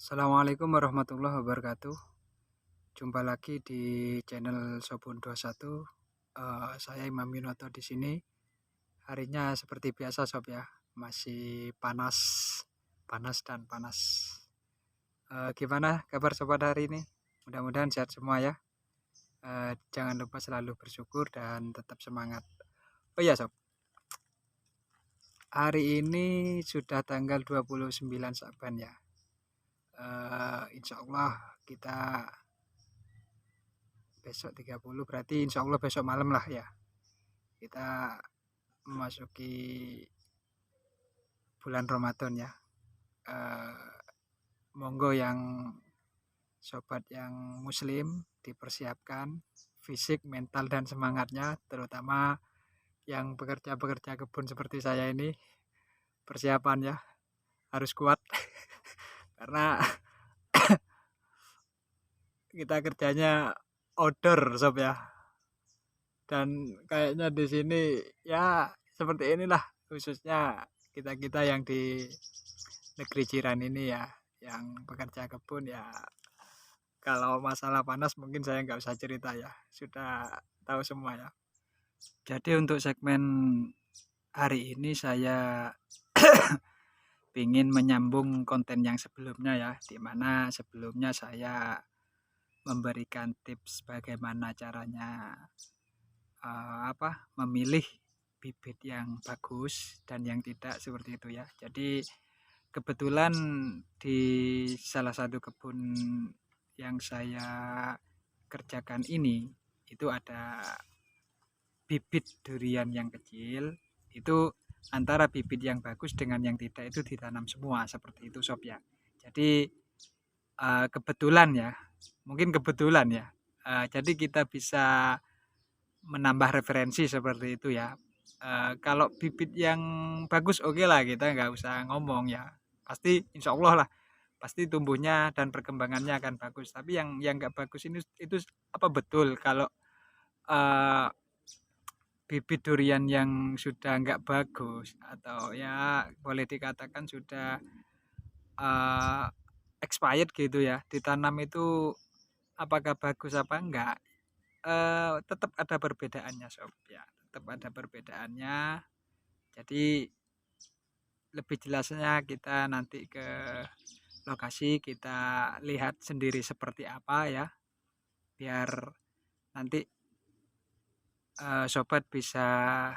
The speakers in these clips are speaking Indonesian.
Assalamualaikum warahmatullahi wabarakatuh. Jumpa lagi di channel Sobun 21. Saya Imam Yunoto di sini. Harinya seperti biasa Sob ya, masih panas, panas dan panas. Gimana kabar sobat hari ini? Mudah-mudahan sehat semua ya. Jangan lupa selalu bersyukur dan tetap semangat. Oh iya Sob, hari ini sudah tanggal 29 Saban ya. Insya Allah kita besok 30, berarti insya Allah besok malam lah ya kita memasuki bulan Ramadan ya. Monggo yang sobat yang muslim dipersiapkan fisik, mental dan semangatnya, terutama yang pekerja-pekerja kebun seperti saya ini, persiapannya harus kuat karena kita kerjanya outdoor sob ya, dan kayaknya di sini ya seperti inilah, khususnya kita yang di negeri jiran ini ya, yang pekerja kebun ya. Kalau masalah panas mungkin saya nggak usah cerita ya, sudah tahu semua ya. Jadi untuk segmen hari ini saya ingin menyambung konten yang sebelumnya ya, dimana sebelumnya saya memberikan tips bagaimana caranya memilih bibit yang bagus dan yang tidak, seperti itu ya. Jadi kebetulan di salah satu kebun yang saya kerjakan ini itu ada bibit durian yang kecil, itu antara bibit yang bagus dengan yang tidak itu ditanam semua, seperti itu sob ya. Jadi kebetulan ya, mungkin kebetulan ya, jadi kita bisa menambah referensi seperti itu ya. Kalau bibit yang bagus oke lah, kita nggak usah ngomong ya, pasti insya Allah lah pasti tumbuhnya dan perkembangannya akan bagus. Tapi yang nggak bagus ini itu apa betul kalau uh, bibit durian yang sudah nggak bagus atau ya boleh dikatakan sudah uh, expired gitu ya, ditanam itu apakah bagus apa enggak? Tetap ada perbedaannya sob ya, tetap ada perbedaannya. Jadi lebih jelasnya kita nanti ke lokasi, kita lihat sendiri seperti apa ya, biar nanti sobat bisa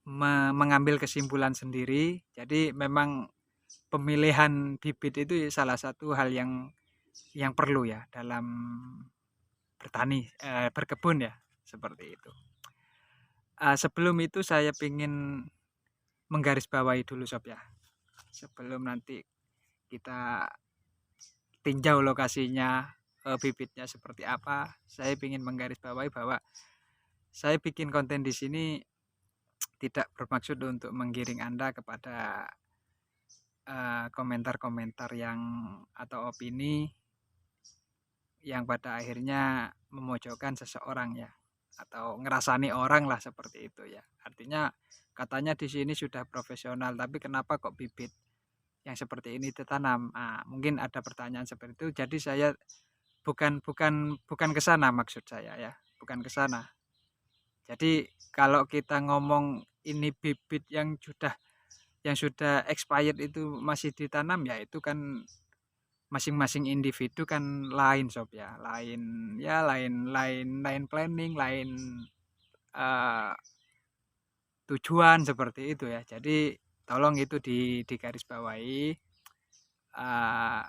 mengambil kesimpulan sendiri. Jadi memang pemilihan bibit itu salah satu hal yang perlu ya dalam bertani, berkebun ya, seperti itu. Sebelum itu saya ingin menggarisbawahi dulu sob ya, sebelum nanti kita tinjau lokasinya, bibitnya seperti apa. Saya ingin menggarisbawahi bahwa saya bikin konten di sini tidak bermaksud untuk menggiring Anda kepada komentar-komentar yang atau opini yang pada akhirnya memojokkan seseorang ya, atau ngerasani orang lah, seperti itu ya. Artinya katanya di sini sudah profesional, tapi kenapa kok bibit yang seperti ini ditanam? Mungkin ada pertanyaan seperti itu. Jadi saya bukan ke sana maksud saya ya, bukan ke sana. Jadi kalau kita ngomong ini bibit yang sudah expired itu masih ditanam, ya itu kan masing-masing individu kan lain sob ya, lain ya, lain planning, lain uh, tujuan, seperti itu ya. Jadi tolong itu digarisbawahi.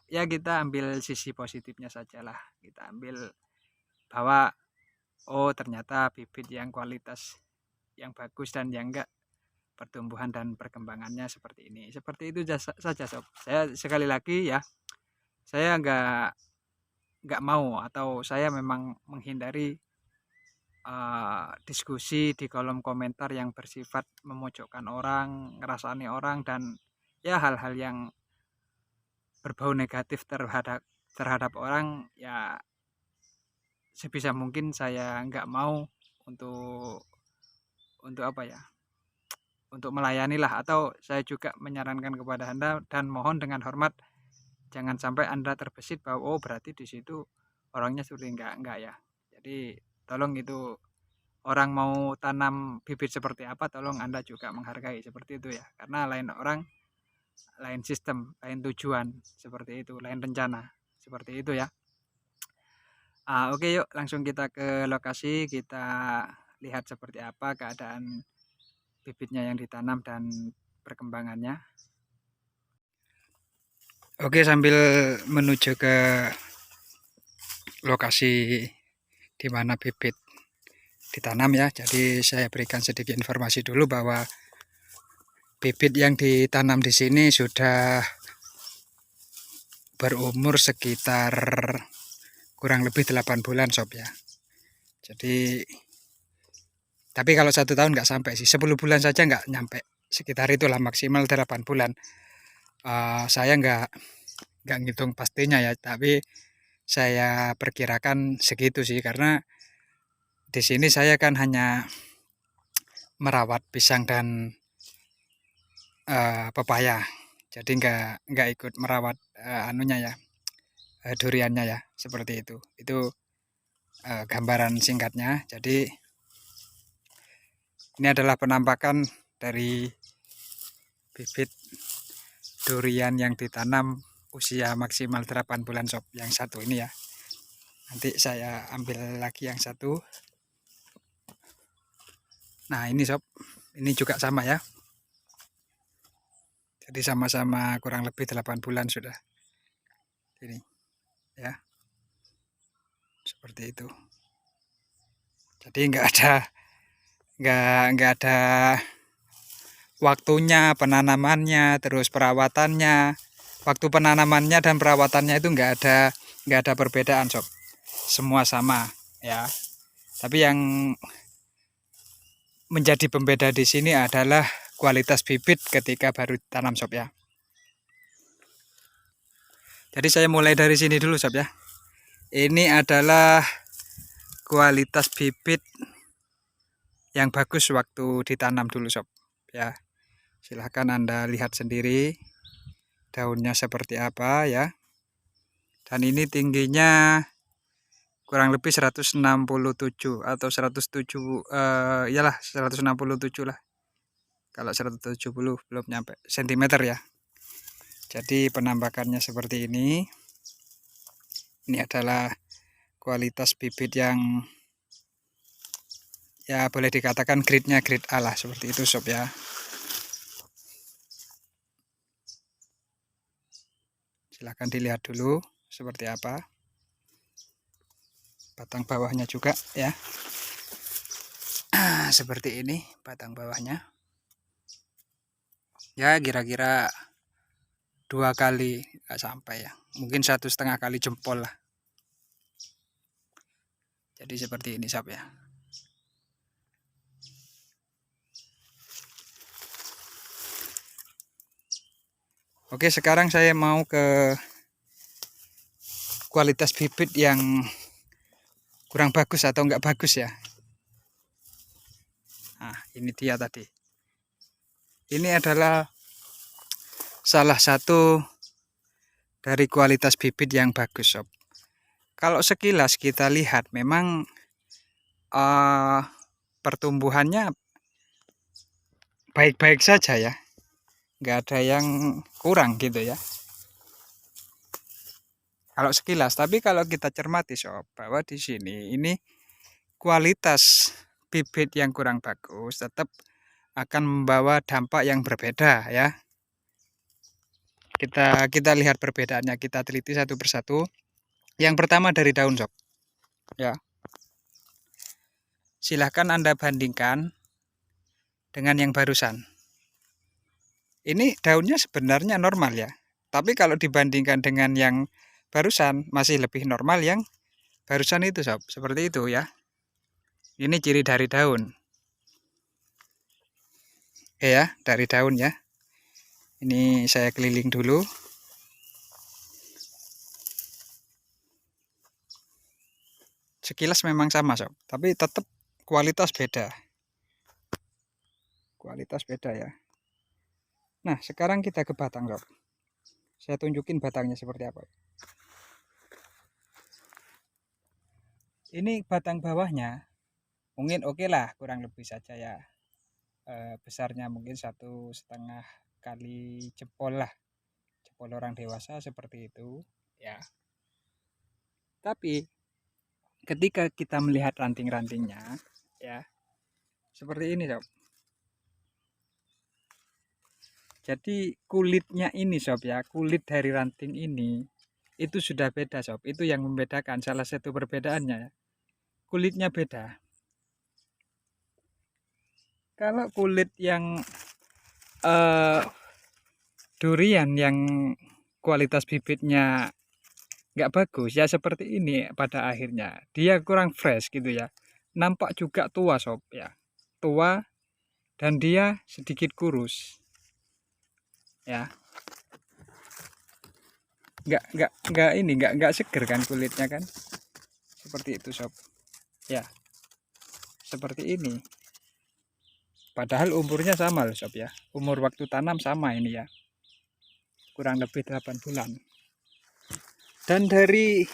Ya kita ambil sisi positifnya sajalah, kita ambil bahwa oh ternyata bibit yang kualitas yang bagus dan yang enggak pertumbuhan dan perkembangannya seperti ini. Seperti itu saja sob. Saya sekali lagi ya, saya nggak mau, atau saya memang menghindari diskusi di kolom komentar yang bersifat memojokkan orang, ngerasani orang, dan ya hal-hal yang berbau negatif terhadap orang ya. Sebisa mungkin saya nggak mau untuk apa ya, untuk melayani lah, atau saya juga menyarankan kepada Anda dan mohon dengan hormat Jangan sampai Anda terbesit bahwa oh berarti di situ orangnya seperti enggak ya. Jadi tolong itu orang mau tanam bibit seperti apa, tolong Anda juga menghargai seperti itu ya. Karena lain orang, lain sistem, lain tujuan seperti itu, lain rencana seperti itu ya. Oke yuk langsung kita ke lokasi, kita lihat seperti apa keadaan bibitnya yang ditanam dan perkembangannya. Oke, sambil menuju ke lokasi di mana bibit ditanam ya. Jadi saya berikan sedikit informasi dulu bahwa bibit yang ditanam di sini sudah berumur sekitar kurang lebih 8 bulan sob ya. Jadi tapi kalau 1 tahun nggak sampai sih, 10 bulan saja nggak nyampe, sekitar itulah maksimal 8 bulan. Saya nggak ngitung pastinya ya, tapi saya perkirakan segitu sih, karena di sini saya kan hanya merawat pisang dan pepaya, jadi nggak ikut merawat anunya ya, duriannya ya, seperti itu. Itu gambaran singkatnya. Jadi ini adalah penampakan dari bibit durian yang ditanam usia maksimal 8 bulan sob, yang satu ini ya. Nanti saya ambil lagi yang satu. Nah ini sob, ini juga sama ya. Jadi sama-sama kurang lebih 8 bulan sudah. Ini ya. Seperti itu. Jadi nggak ada waktunya penanamannya, terus perawatannya. Waktu penanamannya dan perawatannya itu nggak ada perbedaan sob. Semua sama ya. Tapi yang menjadi pembeda di sini adalah kualitas bibit ketika baru tanam sob ya. Jadi saya mulai dari sini dulu sob ya. Ini adalah kualitas bibit yang bagus waktu ditanam dulu sob ya. Silahkan Anda lihat sendiri daunnya seperti apa ya. Dan ini tingginya kurang lebih 167 atau 107, iyalah 167 lah. Kalau 170 belum nyampe sentimeter ya. Jadi penampakannya seperti ini. Ini adalah kualitas bibit yang ya boleh dikatakan grade-nya grade A lah, seperti itu sob ya. Silahkan dilihat dulu seperti apa batang bawahnya juga ya. Seperti ini batang bawahnya ya, kira-kira 2 kali nggak sampai ya, mungkin 1,5 kali jempol lah. Jadi seperti ini sob ya. Oke, sekarang saya mau ke kualitas bibit yang kurang bagus atau enggak bagus ya. Nah ini dia tadi. Ini adalah salah satu dari kualitas bibit yang bagus sob. Kalau sekilas kita lihat memang pertumbuhannya baik-baik saja ya, nggak ada yang kurang gitu ya kalau sekilas. Tapi kalau kita cermati sob, bahwa di sini ini kualitas bibit yang kurang bagus tetap akan membawa dampak yang berbeda ya. Kita lihat perbedaannya, kita teliti satu persatu. Yang pertama dari daun sob ya. Silahkan Anda bandingkan dengan yang barusan. Ini daunnya sebenarnya normal ya, tapi kalau dibandingkan dengan yang barusan masih lebih normal yang barusan itu sob, seperti itu ya. Ini ciri dari daun ya, dari daun ya. Ini saya keliling dulu. Sekilas memang sama sob, tapi tetap kualitas beda. Kualitas beda ya. Nah sekarang kita ke batang sob. Saya tunjukin batangnya seperti apa. Ini batang bawahnya mungkin oke lah, kurang lebih saja ya. Besarnya mungkin 1,5 kali jempol lah, jempol orang dewasa seperti itu ya. Tapi ketika kita melihat ranting-rantingnya ya, seperti ini sob. Jadi kulitnya ini sob ya, kulit dari ranting ini itu sudah beda sob. Itu yang membedakan, salah satu perbedaannya ya. Kulitnya beda. Kalau kulit yang durian yang kualitas bibitnya nggak bagus ya seperti ini, pada akhirnya dia kurang fresh gitu ya. Nampak juga tua sob ya, tua, dan dia sedikit kurus ya. Nggak seger kan kulitnya kan, seperti itu sob ya, seperti ini. Padahal umurnya sama loh sob ya, umur waktu tanam sama ini ya, kurang lebih 8 bulan. Dan dari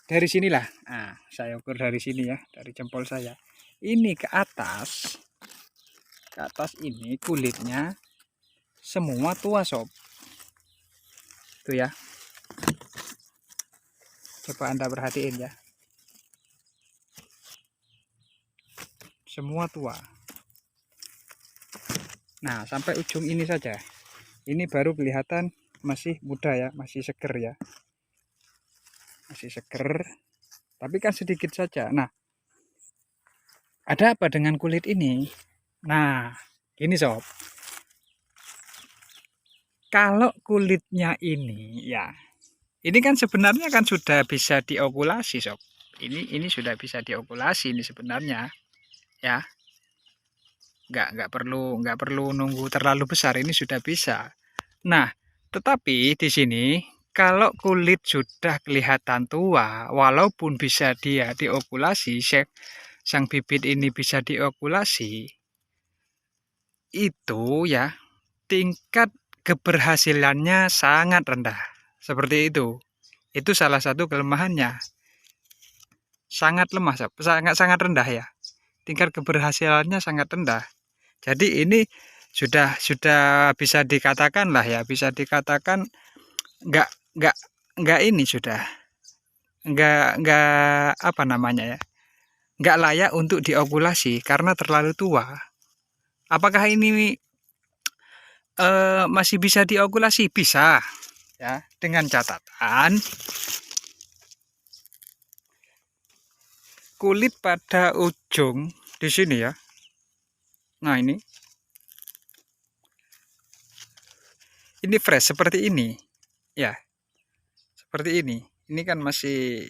sinilah, nah saya ukur dari sini ya, dari jempol saya ini ke atas ini kulitnya semua tua sob, itu ya. Coba Anda perhatiin ya, semua tua. Nah sampai ujung ini saja, ini baru kelihatan masih muda ya, masih seger ya, masih seger, tapi kan sedikit saja. Nah ada apa dengan kulit ini? Nah ini sob, kalau kulitnya ini ya, ini kan sebenarnya kan sudah bisa diokulasi sob. Ini sudah bisa diokulasi ini sebenarnya ya. Nggak perlu nunggu terlalu besar, ini sudah bisa. Nah, tetapi di sini kalau kulit sudah kelihatan tua, walaupun bisa dia diokulasi, sang bibit ini bisa diokulasi, itu ya tingkat keberhasilannya sangat rendah. Seperti itu. Itu salah satu kelemahannya. Sangat lemah, sangat rendah ya. Tingkat keberhasilannya sangat rendah. Jadi ini sudah bisa dikatakan lah ya, bisa dikatakan nggak ini sudah nggak apa namanya ya, nggak layak untuk diokulasi karena terlalu tua. Apakah ini masih bisa diokulasi? Bisa ya, dengan catatan kulit pada ujung di sini ya. Nah ini fresh seperti ini ya, seperti ini. Ini kan masih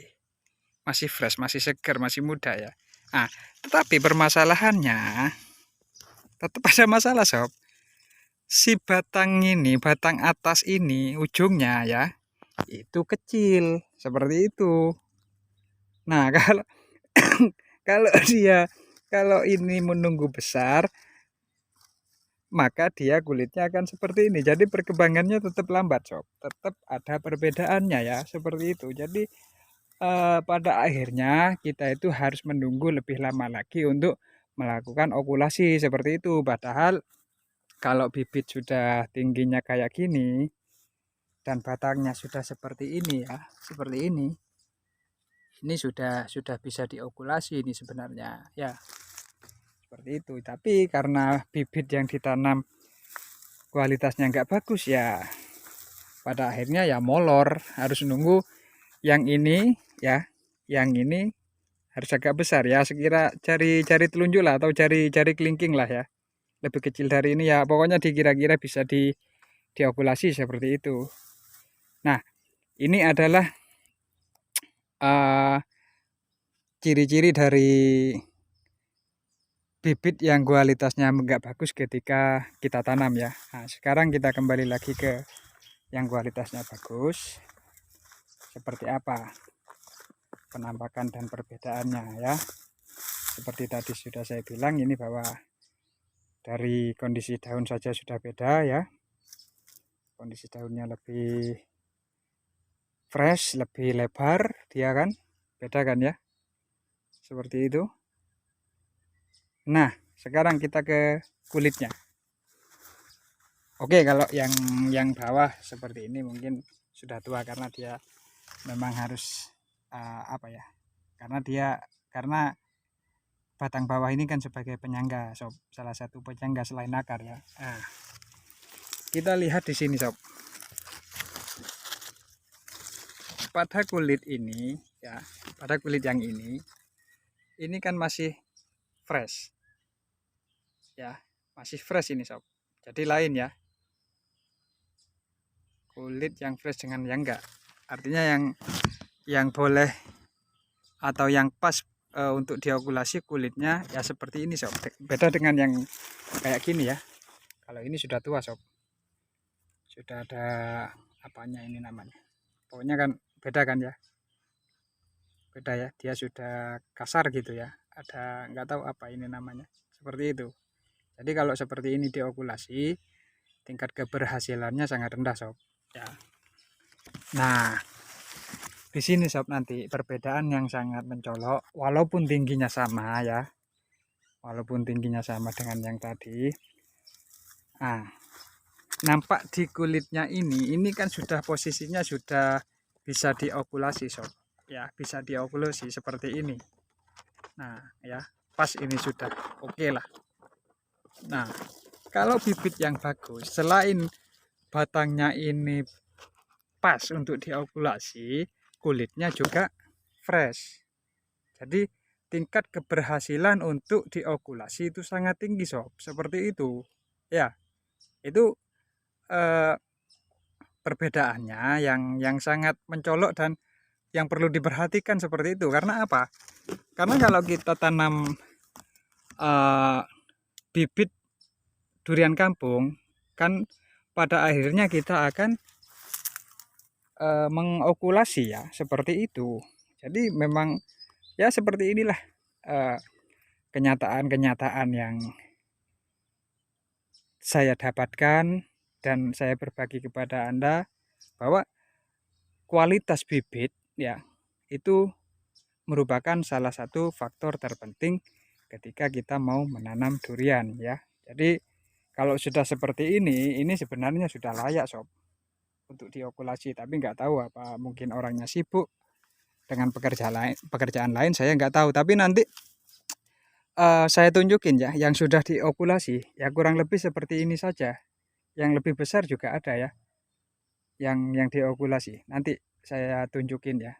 fresh, masih segar, masih muda ya. Nah, tetapi permasalahannya tetap ada masalah sob. Si batang ini, batang atas ini ujungnya ya, itu kecil seperti itu. Nah kalau kalau ini menunggu besar, maka dia kulitnya akan seperti ini. Jadi perkembangannya tetap lambat sob, tetap ada perbedaannya ya, seperti itu. Jadi pada akhirnya kita itu harus menunggu lebih lama lagi untuk melakukan okulasi seperti itu. Padahal kalau bibit sudah tingginya kayak gini dan batangnya sudah seperti ini ya, seperti ini sudah bisa diokulasi ini sebenarnya ya, seperti itu. Tapi karena bibit yang ditanam kualitasnya nggak bagus ya, pada akhirnya ya molor, harus nunggu yang ini ya, yang ini harus agak besar ya, sekira jari telunjuk lah, atau jari kelingking lah ya, lebih kecil dari ini ya, pokoknya dikira-kira bisa diokulasi seperti itu. Nah ini adalah ciri-ciri dari bibit yang kualitasnya nggak bagus ketika kita tanam ya. Nah, sekarang kita kembali lagi ke yang kualitasnya bagus, seperti apa penampakan dan perbedaannya ya. Seperti tadi sudah saya bilang, ini bahwa dari kondisi daun saja sudah beda ya, kondisi daunnya lebih fresh, lebih lebar dia kan, beda kan ya, seperti itu. Nah, sekarang kita ke kulitnya. Oke, kalau yang bawah seperti ini mungkin sudah tua karena dia memang harus apa ya? Karena batang bawah ini kan sebagai penyangga, sob. Salah satu penyangga selain akar ya. Nah, kita lihat di sini, sob. Pada kulit ini ya, pada kulit yang ini kan masih fresh. Ya, masih fresh ini, sob. Jadi lain ya. Kulit yang fresh dengan yang enggak, artinya yang boleh atau yang pas untuk diokulasi kulitnya ya seperti ini, sob. Beda dengan yang kayak gini ya. Kalau ini sudah tua, sob, sudah ada apanya ini namanya, pokoknya kan beda kan ya, beda ya, dia sudah kasar gitu ya, ada nggak tahu apa ini namanya, seperti itu. Jadi kalau seperti ini diokulasi tingkat keberhasilannya sangat rendah, sob ya. Nah, di sini, sob, nanti perbedaan yang sangat mencolok walaupun tingginya sama ya. Walaupun tingginya sama dengan yang tadi. Nah, nampak di kulitnya ini kan sudah posisinya sudah bisa diokulasi, sob. Ya, bisa diokulasi seperti ini. Nah, ya, pas ini sudah oke lah. Nah, kalau bibit yang bagus selain batangnya ini pas untuk diokulasi, kulitnya juga fresh. Jadi tingkat keberhasilan untuk diokulasi itu sangat tinggi, sob. Seperti itu. Ya, itu perbedaannya yang sangat mencolok dan yang perlu diperhatikan seperti itu. Karena apa? Karena kalau kita tanam bibit durian kampung, kan pada akhirnya kita akan mengokulasi ya, seperti itu. Jadi memang ya seperti inilah kenyataan-kenyataan yang saya dapatkan dan saya berbagi kepada Anda, bahwa kualitas bibit ya itu merupakan salah satu faktor terpenting ketika kita mau menanam durian ya. Jadi kalau sudah seperti ini sebenarnya sudah layak, sob, untuk diokulasi, tapi nggak tahu apa mungkin orangnya sibuk dengan pekerjaan lain saya nggak tahu. Tapi nanti saya tunjukin ya yang sudah diokulasi ya, kurang lebih seperti ini saja. Yang lebih besar juga ada ya, yang diokulasi. Nanti saya tunjukin ya.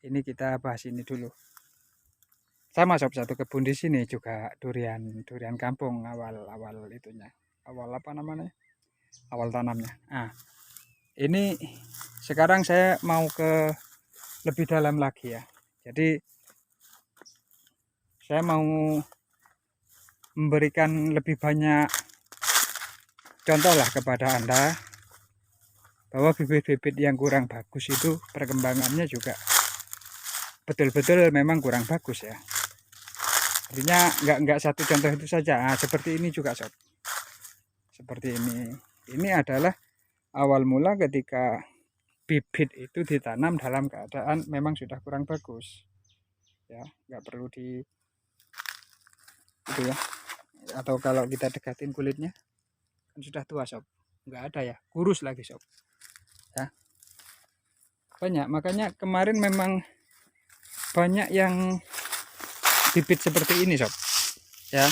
Ini kita bahas ini dulu. Sama, sob, satu kebun di sini juga durian kampung awal itunya. Awal apa namanya? Awal tanamnya. Nah, ini sekarang saya mau ke lebih dalam lagi ya. Jadi saya mau memberikan lebih banyak contoh lah kepada Anda, bahwa bibit-bibit yang kurang bagus itu perkembangannya juga betul-betul memang kurang bagus ya. Artinya nggak satu contoh itu saja. Nah, seperti ini juga, sob. Seperti ini. Ini adalah awal mula ketika bibit itu ditanam dalam keadaan memang sudah kurang bagus. Ya, nggak perlu itu ya. Atau kalau kita dekatin kulitnya kan sudah tua, sob. Nggak ada ya, kurus lagi, sob. Ya. Banyak, makanya kemarin memang banyak yang bibit seperti ini, sob. Ya.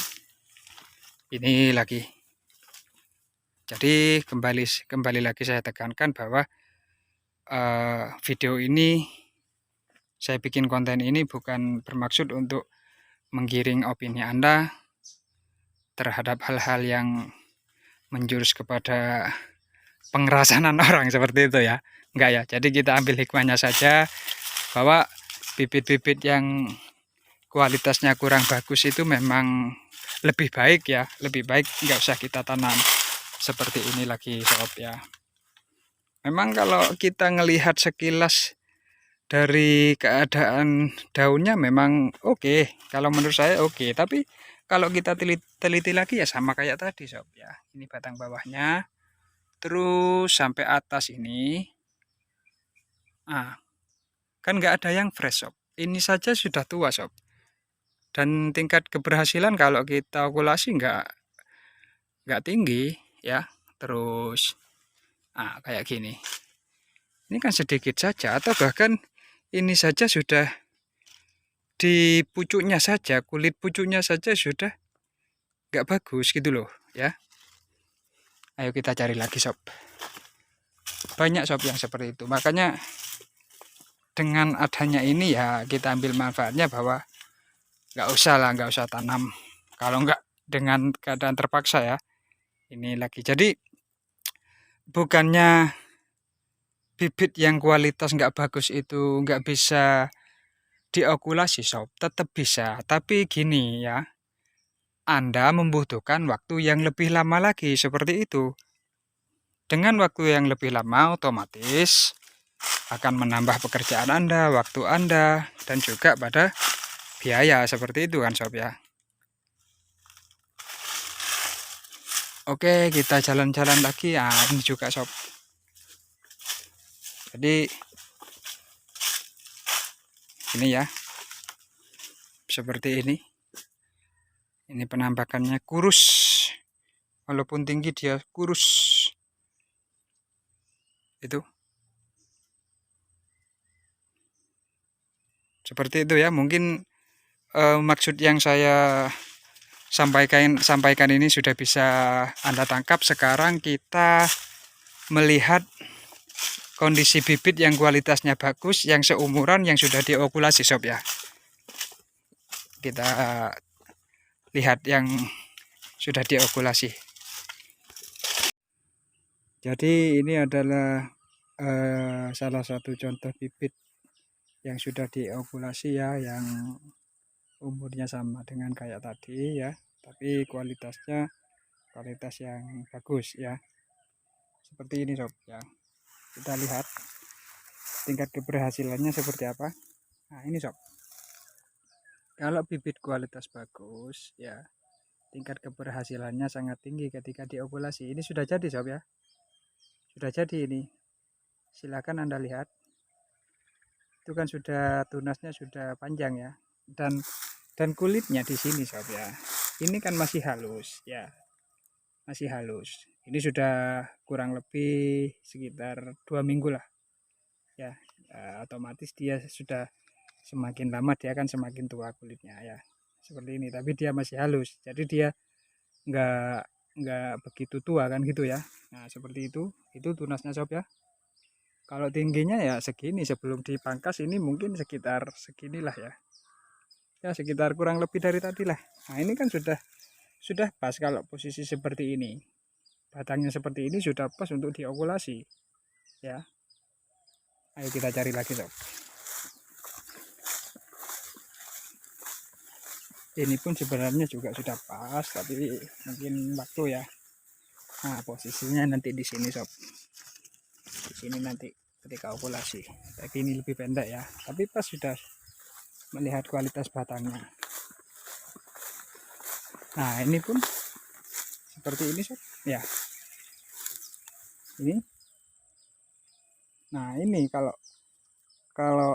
Ini lagi. Jadi kembali lagi saya tekankan bahwa video ini, saya bikin konten ini bukan bermaksud untuk menggiring opini Anda terhadap hal-hal yang menjurus kepada pengerasanan orang seperti itu ya. Enggak ya. Jadi kita ambil hikmahnya saja, bahwa bibit-bibit yang kualitasnya kurang bagus itu memang lebih baik ya, lebih baik nggak usah kita tanam seperti ini lagi, sob ya. Memang kalau kita ngelihat sekilas dari keadaan daunnya memang oke, kalau menurut saya oke, tapi kalau kita teliti lagi ya sama kayak tadi, sob ya. Ini batang bawahnya terus sampai atas ini. Nah, kan nggak ada yang fresh sob. Ini saja sudah tua sob. Dan tingkat keberhasilan kalau kita okulasi nggak tinggi ya. Terus kayak gini. Ini kan sedikit saja atau bahkan ini saja sudah di pucuknya saja, kulit pucuknya saja sudah nggak bagus gitu loh ya. Ayo kita cari lagi sob. Banyak sob yang seperti itu. Makanya dengan adanya ini ya kita ambil manfaatnya bahwa nggak usah tanam kalau nggak dengan keadaan terpaksa ya. Ini lagi. Jadi bukannya bibit yang kualitas nggak bagus itu nggak bisa diokulasi sob, tetap bisa. Tapi gini ya, Anda membutuhkan waktu yang lebih lama lagi seperti itu. Dengan waktu yang lebih lama otomatis akan menambah pekerjaan Anda, waktu Anda, dan juga pada biaya seperti itu kan sob ya. Oke, kita jalan-jalan lagi. Ini juga sob. Jadi ini ya, seperti ini. Ini penampakannya kurus, walaupun tinggi dia kurus. Itu seperti itu ya. Mungkin maksud yang saya sampaikan ini sudah bisa Anda tangkap. Sekarang kita melihat kondisi bibit yang kualitasnya bagus, yang seumuran, yang sudah diokulasi sob ya. Kita lihat yang sudah diokulasi. Jadi ini adalah salah satu contoh bibit yang sudah diokulasi ya, yang umurnya sama dengan kayak tadi ya, tapi kualitasnya kualitas yang bagus ya. Seperti ini sob ya. Kita lihat tingkat keberhasilannya seperti apa. Nah ini sob, kalau bibit kualitas bagus ya, tingkat keberhasilannya sangat tinggi ketika diokulasi. Ini sudah jadi sob ya, sudah jadi ini. Silakan Anda lihat, itu kan sudah tunasnya sudah panjang ya, dan kulitnya di sini sob ya, ini kan masih halus ya, masih halus. Ini sudah kurang lebih sekitar 2 minggu lah ya. Otomatis dia sudah semakin lama dia akan semakin tua kulitnya ya, seperti ini. Tapi dia masih halus, jadi dia nggak begitu tua kan gitu ya. Nah seperti itu tunasnya sob ya. Kalau tingginya ya segini, sebelum dipangkas ini mungkin sekitar seginilah ya. Ya sekitar kurang lebih dari tadi lah. Nah ini kan sudah pas kalau posisi seperti ini. Batangnya seperti ini sudah pas untuk diokulasi. Ya. Ayo kita cari lagi sob. Ini pun sebenarnya juga sudah pas, tapi mungkin waktu ya. Nah posisinya nanti di sini sob. Di sini nanti ketika okulasi. Tapi ini lebih pendek ya. Tapi pas sudah melihat kualitas batangnya. Nah ini pun seperti ini sob ya. Ini. Nah ini kalau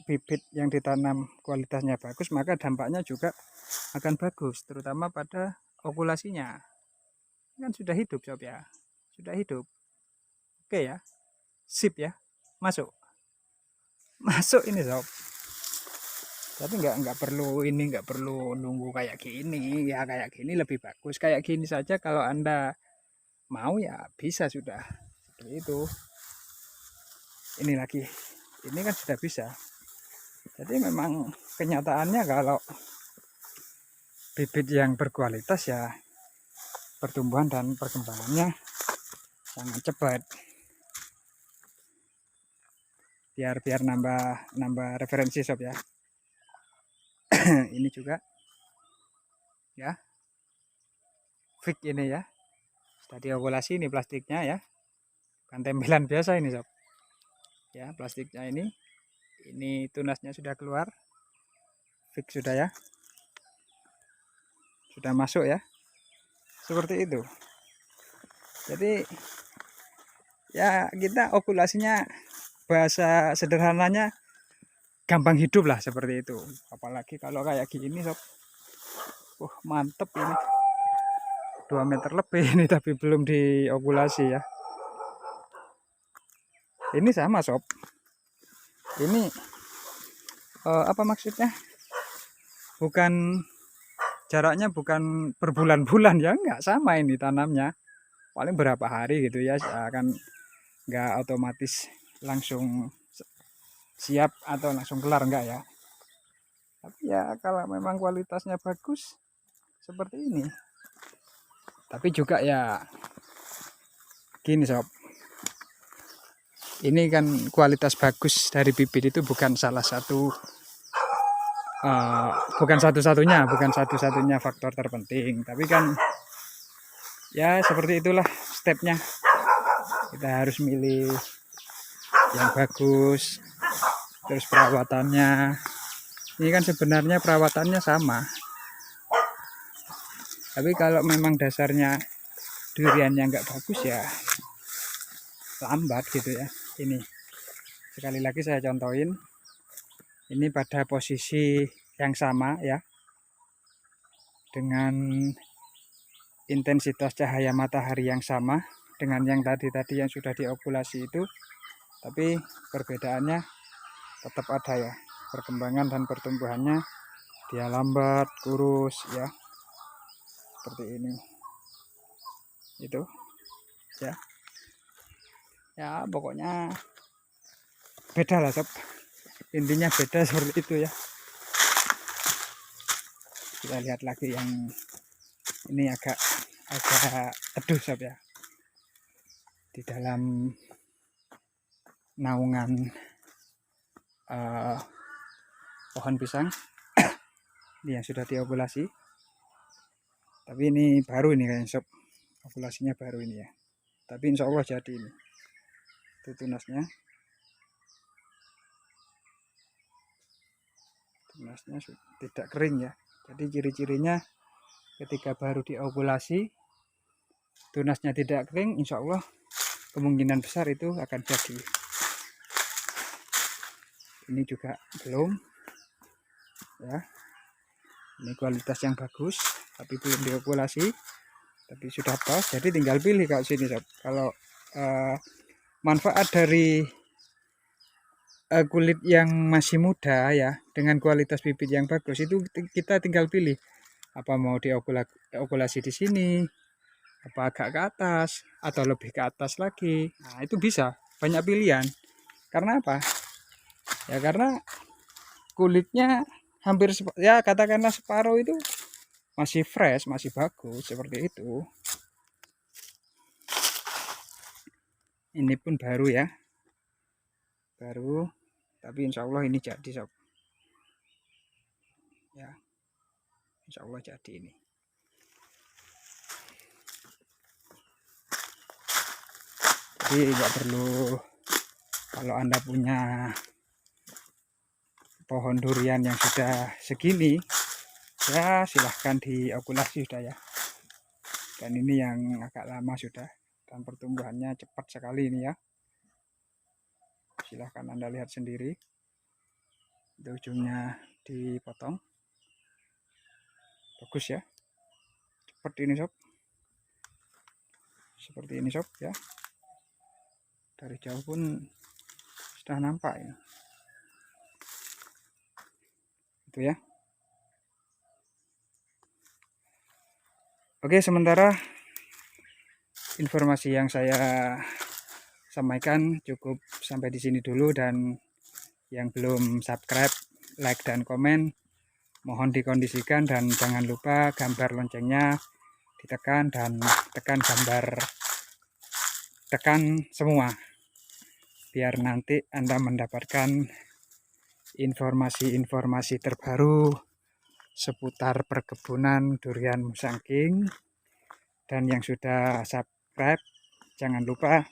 bibit yang ditanam kualitasnya bagus, maka dampaknya juga akan bagus, terutama pada okulasinya. Kan sudah hidup sob ya, sudah hidup. Oke ya, sip ya, masuk ini sob. Tapi nggak perlu nunggu kayak gini ya. Kayak gini lebih bagus, kayak gini saja kalau Anda mau ya bisa sudah seperti itu. Ini lagi, ini kan sudah bisa. Jadi memang kenyataannya kalau bibit yang berkualitas ya pertumbuhan dan perkembangannya sangat cepat. Biar nambah referensi sob ya. Ini juga ya, fix ini ya, sudah diokulasi. Ini plastiknya ya, bukan tempelan biasa ini sob ya. Plastiknya ini tunasnya sudah keluar, fix sudah ya, sudah masuk ya, seperti itu. Jadi Ya kita ovulasinya bahasa sederhananya gampang hidup lah seperti itu. Apalagi kalau kayak gini sob, mantep ini, 2 meter lebih ini tapi belum diovulasi ya. Ini sama sob, ini apa maksudnya, bukan jaraknya bukan berbulan-bulan ya, enggak, sama ini tanamnya paling berapa hari gitu ya, akan enggak otomatis langsung siap atau langsung kelar, enggak ya. Tapi ya kalau memang kualitasnya bagus seperti ini. Tapi juga ya gini sob, ini kan kualitas bagus dari bibit itu bukan salah satu bukan satu-satunya faktor terpenting, tapi kan ya seperti itulah stepnya. Kita harus milih yang bagus, terus perawatannya. Ini kan sebenarnya perawatannya sama, tapi kalau memang dasarnya duriannya nggak bagus ya lambat gitu ya. Ini sekali lagi saya contohin, ini pada posisi yang sama ya, dengan intensitas cahaya matahari yang sama dengan yang tadi yang sudah diovulasi itu, tapi perbedaannya tetap ada ya, perkembangan dan pertumbuhannya dia lambat, kurus ya, seperti ini itu ya pokoknya beda lah sob, intinya beda seperti itu ya. Kita lihat lagi yang ini agak teduh sob ya, di dalam naungan pohon pisang ini yang sudah diovulasi. Tapi ini baru ini kayaknya sob, ovulasinya baru ini ya, tapi insya Allah jadi ini. Itu tunasnya tidak kering ya. Jadi ciri-cirinya ketika baru diovulasi tunasnya tidak kering, insya Allah kemungkinan besar itu akan jadi. Ini juga belum ya, ini kualitas yang bagus tapi belum diovulasi, tapi sudah pas. Jadi tinggal pilih kalau sini sob. Kalau manfaat dari kulit yang masih muda ya, dengan kualitas bibit yang bagus itu kita tinggal pilih apa mau diovulasi di sini, apa agak ke atas atau lebih ke atas lagi. Nah itu bisa, banyak pilihan. Karena apa ya, karena kulitnya hampir ya katakanlah separuh itu masih fresh, masih bagus seperti itu. Ini pun baru ya, baru, tapi insya Allah ini jadi sob ya, insya Allah jadi ini. Jadi nggak perlu, kalau Anda punya pohon durian yang sudah segini ya silahkan diovulasi sudah ya. Dan ini yang agak lama sudah, dan pertumbuhannya cepat sekali ini ya. Silahkan Anda lihat sendiri, itu ujungnya dipotong, bagus ya, cepat ini sob, seperti ini sob ya. Dari jauh pun sudah nampak ya. Itu ya. Oke, sementara informasi yang saya sampaikan cukup sampai di sini dulu, dan yang belum subscribe, like dan komen mohon dikondisikan, dan jangan lupa gambar loncengnya ditekan dan tekan semua biar nanti Anda mendapatkan informasi-informasi terbaru seputar perkebunan durian Musang King. Dan yang sudah subscribe jangan lupa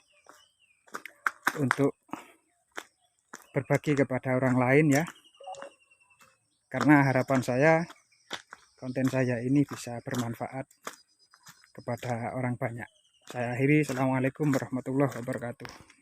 untuk berbagi kepada orang lain ya, karena harapan saya konten saya ini bisa bermanfaat kepada orang banyak. Saya akhiri. Assalamualaikum warahmatullahi wabarakatuh.